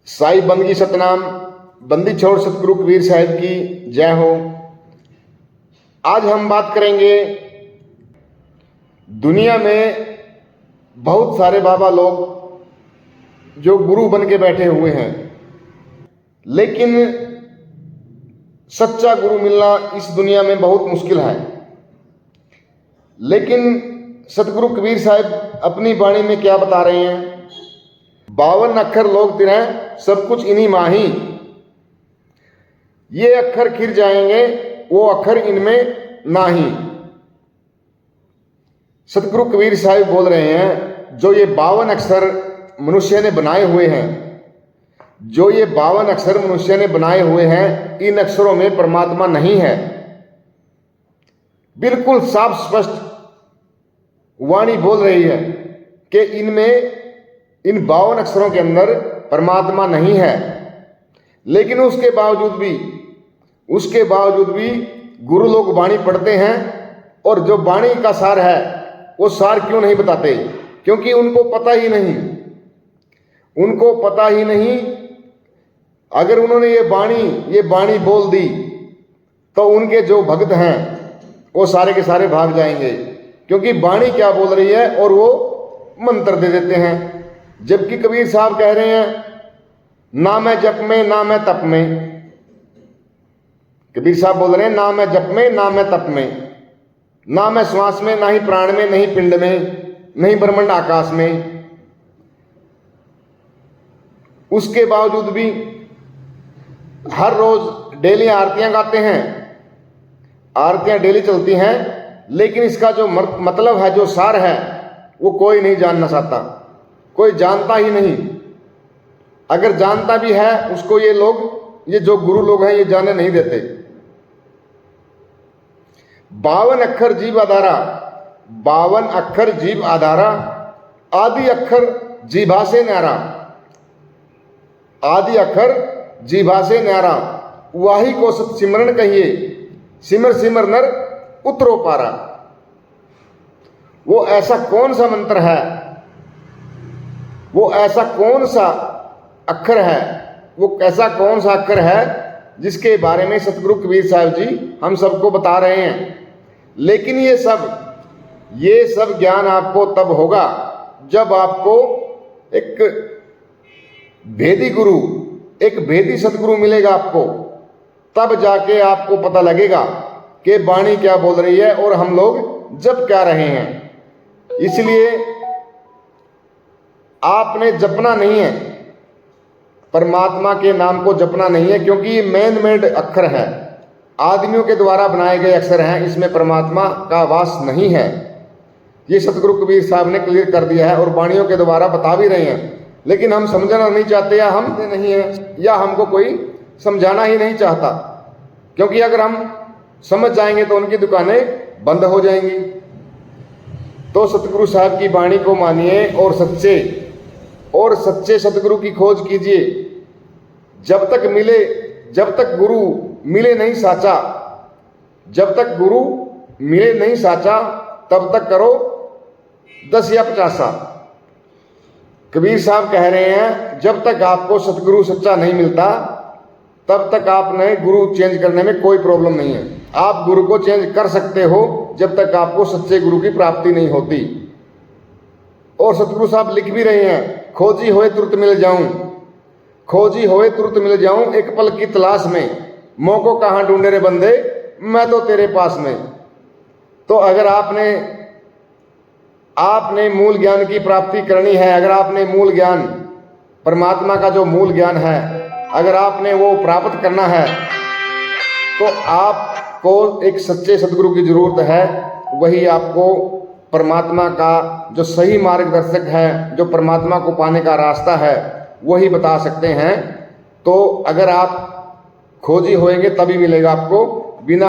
साई बंदगी सतनाम, बंदी छोड़ सतगुरु कबीर साहिब की जय हो। आज हम बात करेंगे, दुनिया में बहुत सारे बाबा लोग जो गुरु बन के बैठे हुए हैं, लेकिन सच्चा गुरु मिलना इस दुनिया में बहुत मुश्किल है। लेकिन सतगुरु कबीर साहिब अपनी वाणी में क्या बता रहे हैं? 52 अक्षर लोग तिरह, सब कुछ इन्हीं माही। ये अक्षर खिर जाएंगे, वो अक्षर इनमें नाही। सतगुरु कबीर साहिब बोल रहे हैं, जो ये 52 अक्षर मनुष्य ने बनाए हुए हैं, जो ये 52 अक्षर मनुष्य ने बनाए हुए हैं, इन अक्षरों में परमात्मा नहीं है। बिल्कुल साफ स्पष्ट वाणी बोल रही है कि इनमें, इन 52 अक्षरों के अंदर परमात्मा नहीं है। लेकिन उसके बावजूद भी गुरु लोग वाणी पढ़ते हैं, और जो वाणी का सार है वो सार क्यों नहीं बताते? क्योंकि उनको पता ही नहीं। अगर उन्होंने ये वाणी बोल दी तो उनके जो भक्त हैं वो सारे के सारे भाग जाएंगे, क्योंकि वाणी क्या बोल रही है और वो मंत्र दे देते हैं। जबकि कबीर साहब कह रहे हैं, ना मैं जप में ना मैं तप में। कबीर साहब बोल रहे हैं, ना मैं जप में ना मैं तप में, ना मैं श्वास में, ना ही प्राण में, नहीं पिंड में, नहीं ब्रह्मांड आकाश में। उसके बावजूद भी हर रोज डेली आरतियां गाते हैं, आरतियां डेली चलती हैं, लेकिन इसका जो मतलब है, जो सार है, वो कोई नहीं जानना चाहता, कोई जानता ही नहीं। अगर जानता भी है उसको ये लोग, ये जो गुरु लोग हैं, ये जाने नहीं देते। 52 अक्षर जीव आधारा, 52 अक्षर जीव आधारा, आदि अक्षर जीभा से न्यारा, आदि अक्षर जीभा से न्यारा, वाही को सत सिमरन कहिए, सिमर सिमर नर उतरो पारा। वो ऐसा कौन सा मंत्र है, वो ऐसा कौन सा अक्षर है, वो ऐसा कौन सा अक्षर है जिसके बारे में सतगुरु कबीर साहिब जी हम सबको बता रहे हैं। लेकिन ये सब ज्ञान आपको तब होगा जब आपको एक भेदी गुरु, एक भेदी सतगुरु मिलेगा आपको, तब जाके आपको पता लगेगा कि वाणी क्या बोल रही है और हम लोग जप क्या रहे हैं। इसलिए आपने जपना नहीं है, परमात्मा के नाम को जपना नहीं है, क्योंकि ये मैन मेड अक्षर है, आदमियों के द्वारा बनाए गए अक्षर हैं, इसमें परमात्मा का वास नहीं है। ये सतगुरु कबीर साहब ने क्लियर कर दिया है और वाणियों के द्वारा बता भी रहे हैं। लेकिन हम समझना नहीं चाहते, या हम नहीं है, या हमको कोई समझाना ही नहीं चाहता, क्योंकि अगर हम समझ जाएंगे तो उनकी दुकानें बंद हो जाएंगी। तो सतगुरु साहब की वाणी को मानिए और सच्चे सतगुरु की खोज कीजिए। जब तक गुरु मिले नहीं साचा, जब तक गुरु मिले नहीं साचा, तब तक करो 10 या 50। कबीर साहब कह रहे हैं, जब तक आपको सतगुरु सच्चा नहीं मिलता, तब तक आपने गुरु चेंज करने में कोई प्रॉब्लम नहीं है। आप गुरु को चेंज कर सकते हो जब तक आपको सच्चे गुरु की प्राप्ति नहीं होती। और सतगुरु साहब लिख भी रहे हैं, खोजी होए तुरत मिल जाऊं, खोजी होए तुरत मिल जाऊं, एक पल की तलाश में, मौको कहाँ ढूंढे रे बंदे, मैं तो तेरे पास में। तो अगर आपने मूल ज्ञान की प्राप्ति करनी है, अगर आपने मूल ज्ञान, परमात्मा का जो मूल ज्ञान है, अगर आपने वो प्राप्त करना है, तो आपको एक सच्चे सद्गुरु की जरूरत है। वही आपको परमात्मा का जो सही मार्गदर्शक है, जो परमात्मा को पाने का रास्ता है, वही बता सकते हैं। तो अगर आप खोजी होएंगे तभी मिलेगा आपको, बिना